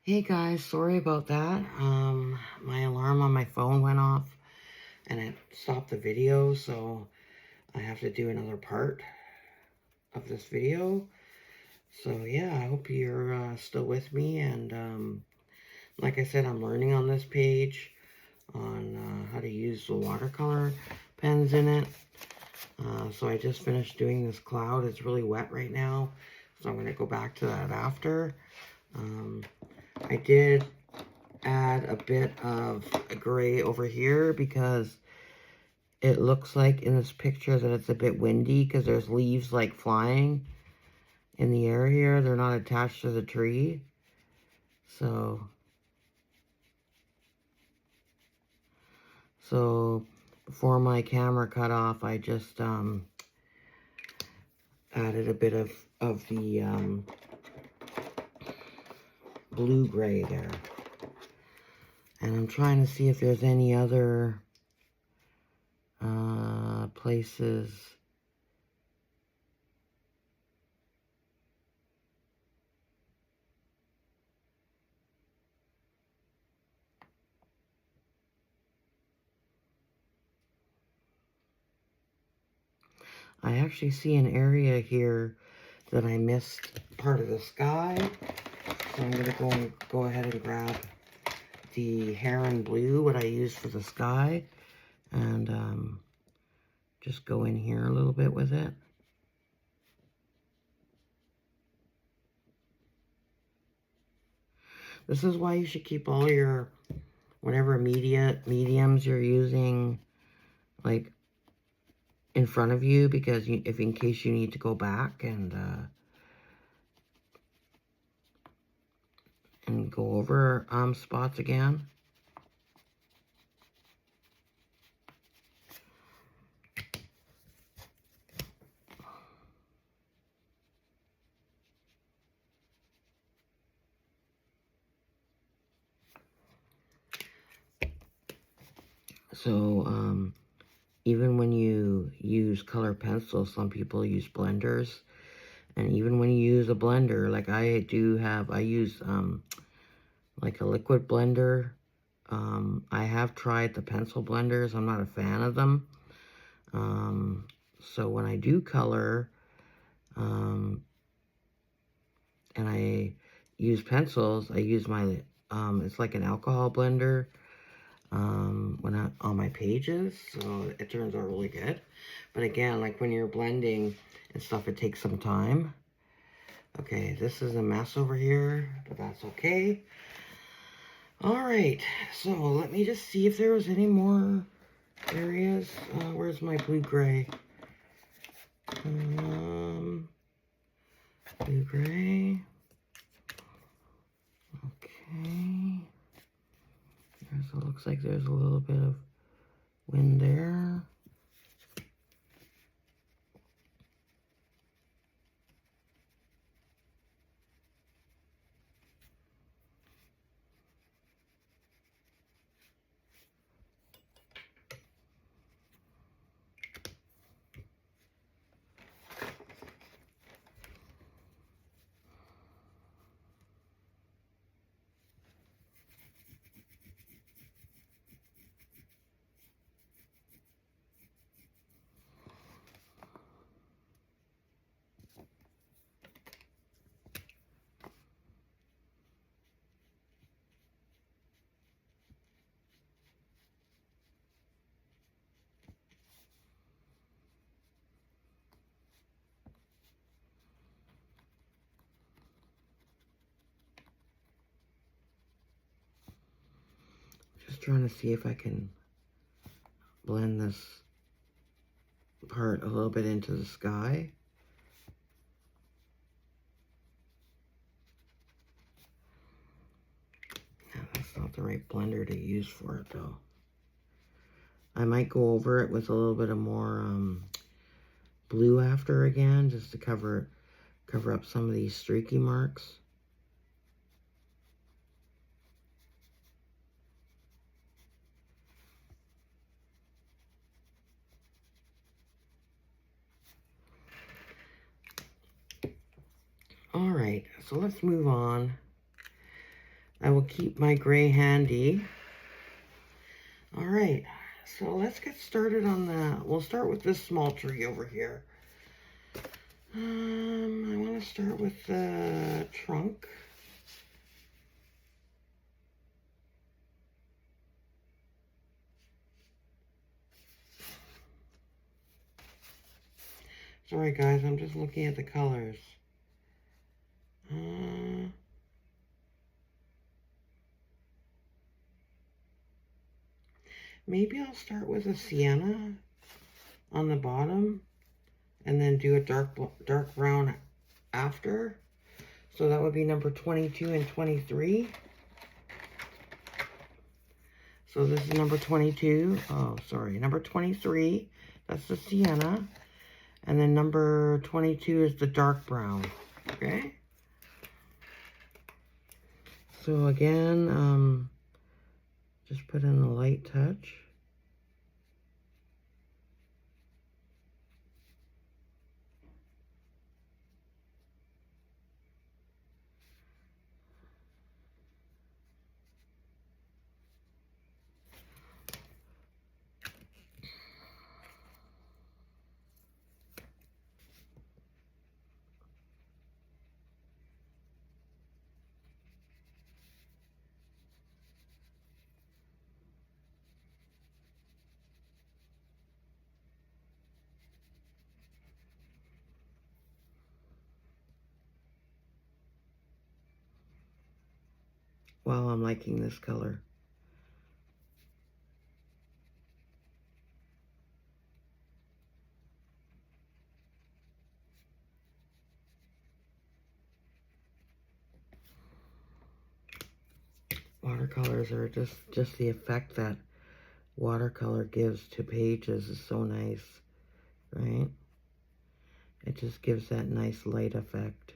Hey guys, sorry about that. My alarm on my phone went off and it stopped the video, so I have to do another part of this video. So yeah, I hope you're still with me, and like I said, I'm learning on this page on how to use the watercolor pens in it. So I just finished doing this cloud. It's really wet right now, so I'm going to go back to that after. I did add a bit of a gray over here because it looks like in this picture that it's a bit windy because there's leaves like flying in the air here. They're not attached to the tree. So before my camera cut off, I just added a bit of the blue gray there. And I'm trying to see if there's any other places. I actually see an area here that I missed part of the sky. So I'm going to go ahead and grab the heron blue, what I used for the sky, and just go in here a little bit with it. This is why you should keep all your, whatever mediums you're using, like, in front of you, because if in case you need to go back and go over spots again. So even when you use color pencils, some people use blenders. And even when you use a blender, like I use like a liquid blender. I have tried the pencil blenders. I'm not a fan of them. So when I do color, and I use pencils, I use my, it's like an alcohol blender, on my pages, so it turns out really good. But again, like when you're blending and stuff, it takes some time. Okay, this is a mess over here, but that's okay. All right, so let me just see if there was any more areas. Where's my blue-gray? Blue-gray. Okay. It looks like there's a little bit of wind there. Just trying to see if I can blend this part a little bit into the sky. Yeah, that's not the right blender to use for it though. I might go over it with a little bit of more blue after again, just to cover up some of these streaky marks. All right, so let's move on. I will keep my gray handy. All right, so let's get started on we'll start with this small tree over here. I want to start with the trunk. Sorry guys, I'm just looking at the colors. Maybe I'll start with a sienna on the bottom and then do a dark brown after. So that would be number 22 and 23. So this is number 22. Oh, sorry, number 23. That's the sienna. And then number 22 is the dark brown. Okay. So again, just put in a light touch. Wow, I'm liking this color. Watercolors are just the effect that watercolor gives to pages is so nice, right? It just gives that nice light effect.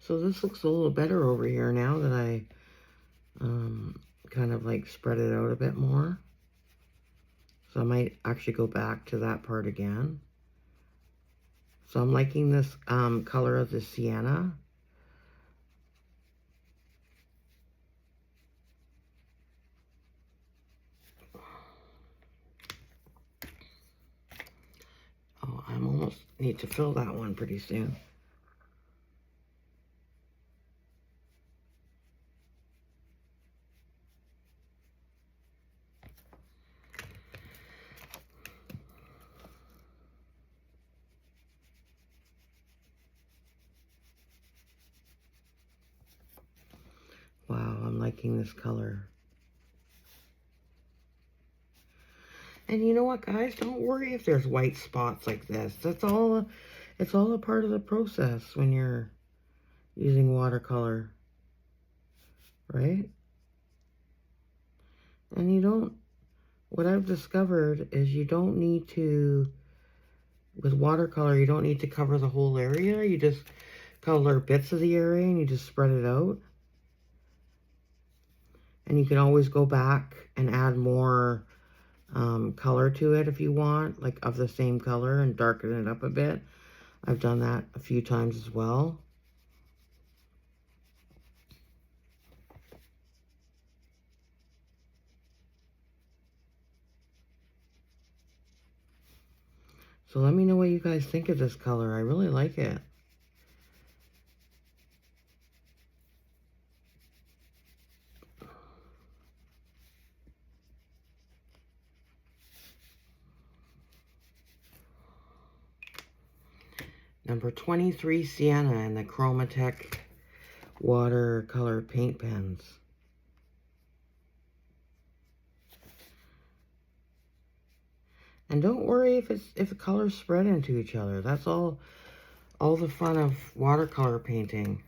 So this looks a little better over here now that I kind of like spread it out a bit more. So I might actually go back to that part again. So I'm liking this color of the sienna. Oh, I almost need to fill that one pretty soon. Wow, I'm liking this color. And you know what, guys? Don't worry if there's white spots like this. It's all a part of the process when you're using watercolor, right? And what I've discovered is you don't need to, with watercolor, you don't need to cover the whole area. You just color bits of the area and you just spread it out. And you can always go back and add more color to it if you want, like of the same color, and darken it up a bit. I've done that a few times as well. So let me know what you guys think of this color. I really like it. Number 23 Sienna and the Chromatex watercolor paint pens. And don't worry if the colors spread into each other. That's all the fun of watercolor painting.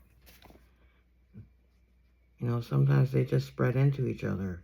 You know, sometimes they just spread into each other.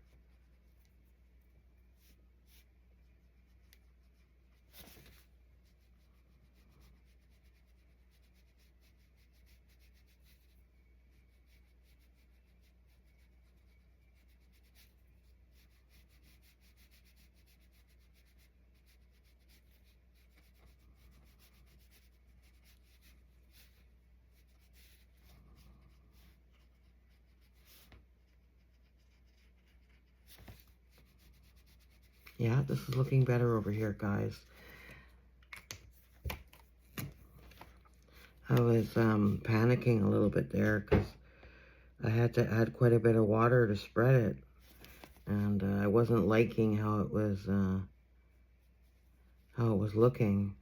Yeah, this is looking better over here, guys. I was panicking a little bit there because I had to add quite a bit of water to spread it. And I wasn't liking how it was looking.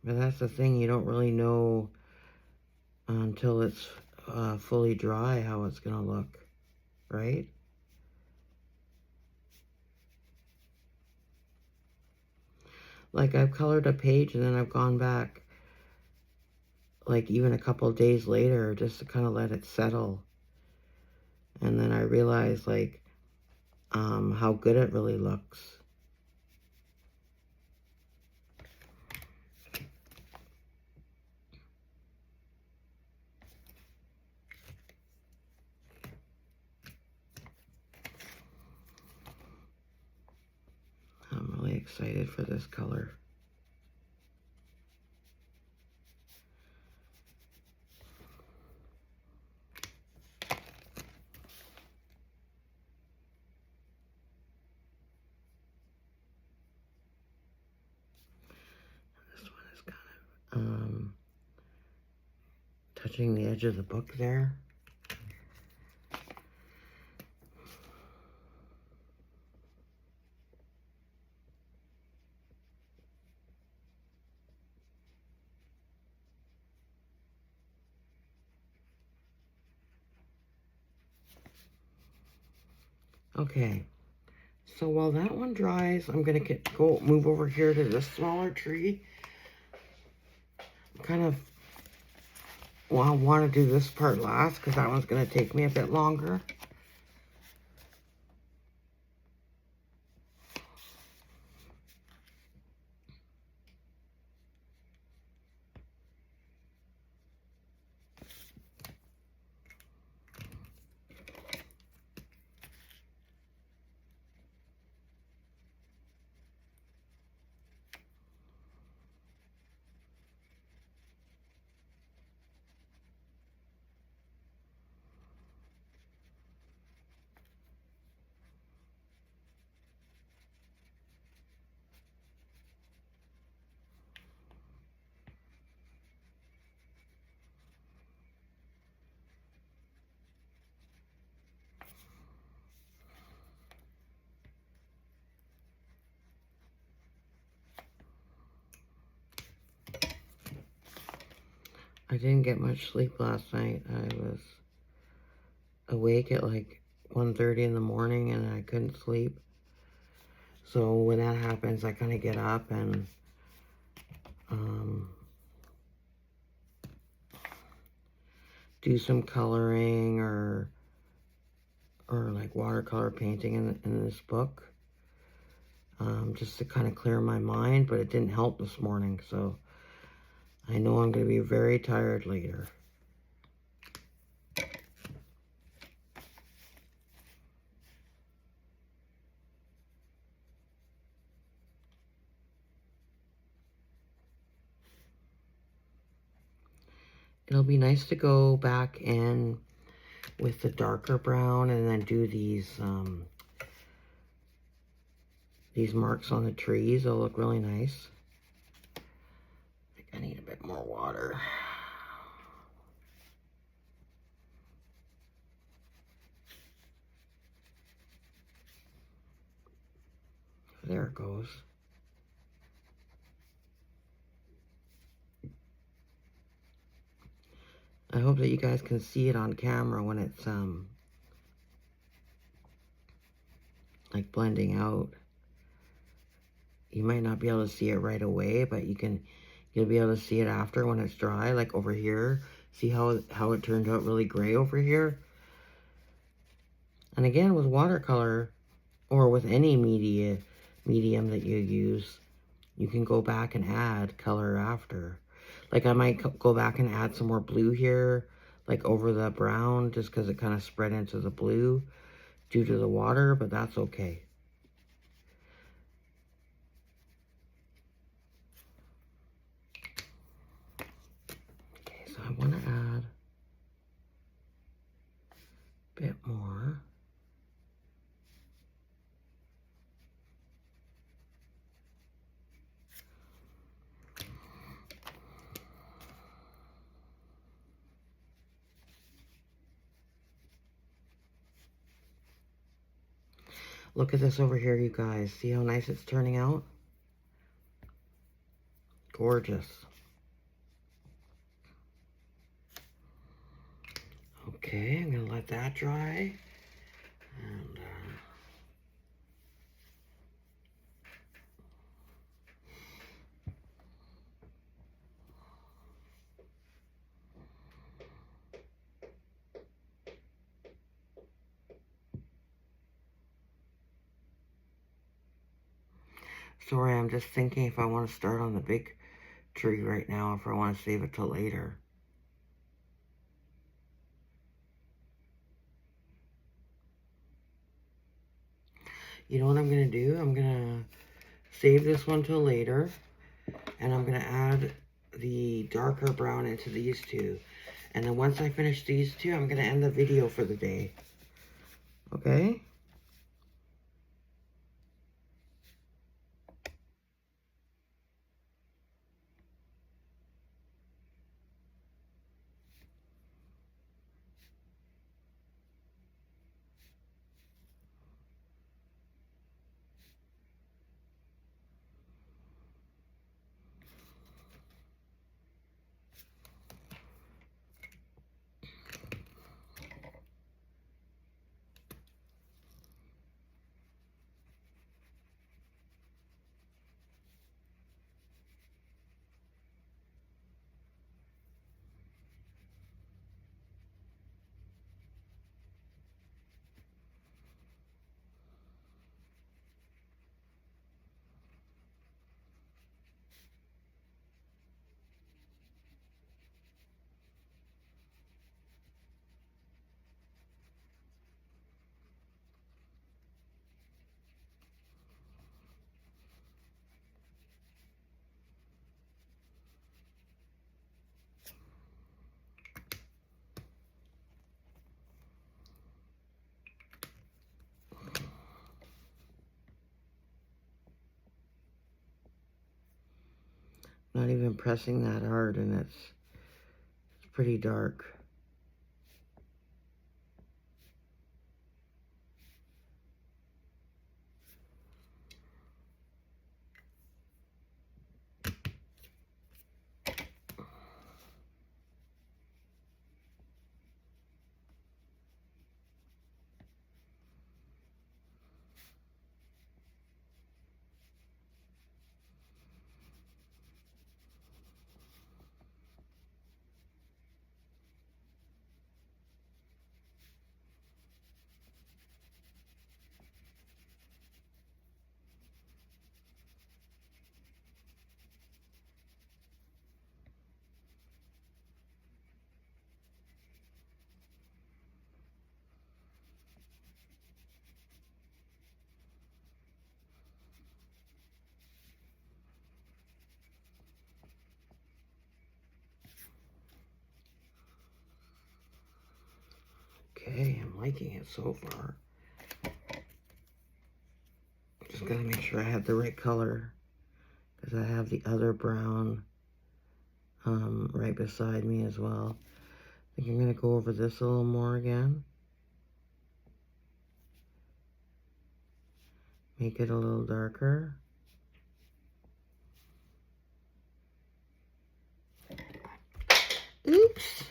But that's the thing, you don't really know until it's fully dry how it's gonna look, right? Like, I've colored a page and then I've gone back, like, even a couple of days later just to kind of let it settle. And then I realized, like, how good it really looks. I'm really excited for this color. This one is kind of touching the edge of the book there. Okay, so while that one dries, I'm gonna move over here to this smaller tree. Kind of, well, I want to do this part last because that one's gonna take me a bit longer. I didn't get much sleep last night. I was awake at like 1:30 in the morning and I couldn't sleep. So when that happens, I kind of get up and do some coloring or like watercolor painting in this book, just to kind of clear my mind, but it didn't help this morning, so I know I'm going to be very tired later. It'll be nice to go back in with the darker brown and then do these marks on the trees. They'll look really nice. I think I need a bit more water. There it goes. I hope that you guys can see it on camera when it's like blending out. You might not be able to see it right away, but you can You'll be able to see it after when it's dry, like over here. See how it turned out really gray over here? And again, with watercolor, or with any medium that you use, you can go back and add color after. Like I might go back and add some more blue here, like over the brown, just because it kind of spread into the blue due to the water, but that's okay. Okay, so I want to add a bit more. Look at this over here, you guys. See how nice it's turning out? Gorgeous. Okay, I'm gonna let that dry. And sorry, I'm just thinking if I want to start on the big tree right now, if I want to save it till later. You know what I'm going to do? I'm going to save this one till later, and I'm going to add the darker brown into these two. And then once I finish these two, I'm going to end the video for the day. Okay? Not even pressing that hard, and it's pretty dark. Okay, I'm liking it so far. Just gotta make sure I have the right color, because I have the other brown right beside me as well. I think I'm gonna go over this a little more again. Make it a little darker. Oops.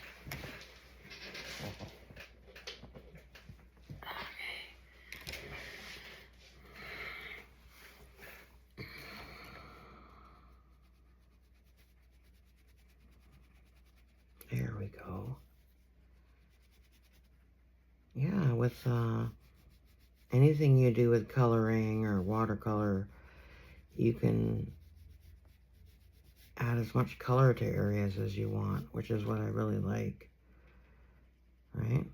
we go. Yeah, with anything you do with coloring or watercolor, you can add as much color to areas as you want, which is what I really like, right?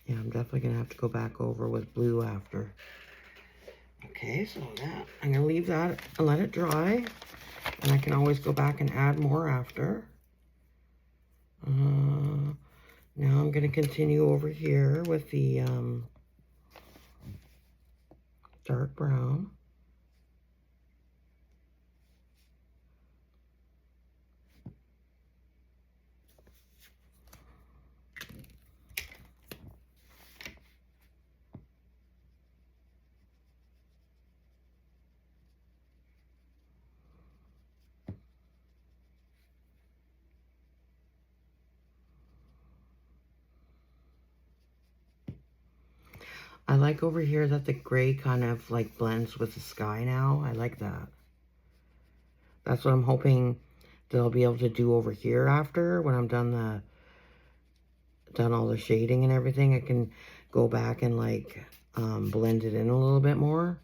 Yeah, I'm definitely going to have to go back over with blue after. Okay, so that, I'm going to leave that and let it dry. And I can always go back and add more after. Now I'm going to continue over here with the dark brown. I like over here that the gray kind of like blends with the sky now. I like that. That's what I'm hoping they'll be able to do over here after when I'm done all the shading and everything. I can go back and like blend it in a little bit more.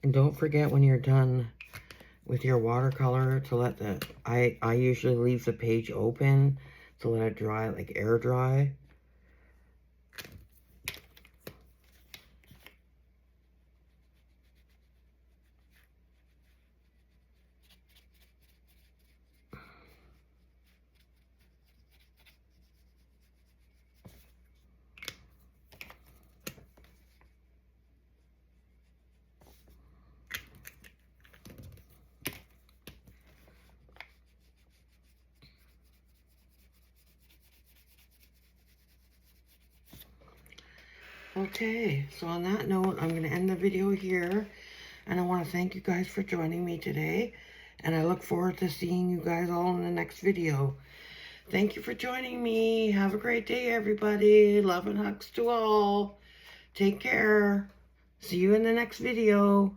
And don't forget when you're done with your watercolor to let I usually leave the page open to let it dry, like air dry. Okay, so on that note, I'm going to end the video here. And I want to thank you guys for joining me today. And I look forward to seeing you guys all in the next video. Thank you for joining me. Have a great day, everybody. Love and hugs to all. Take care. See you in the next video.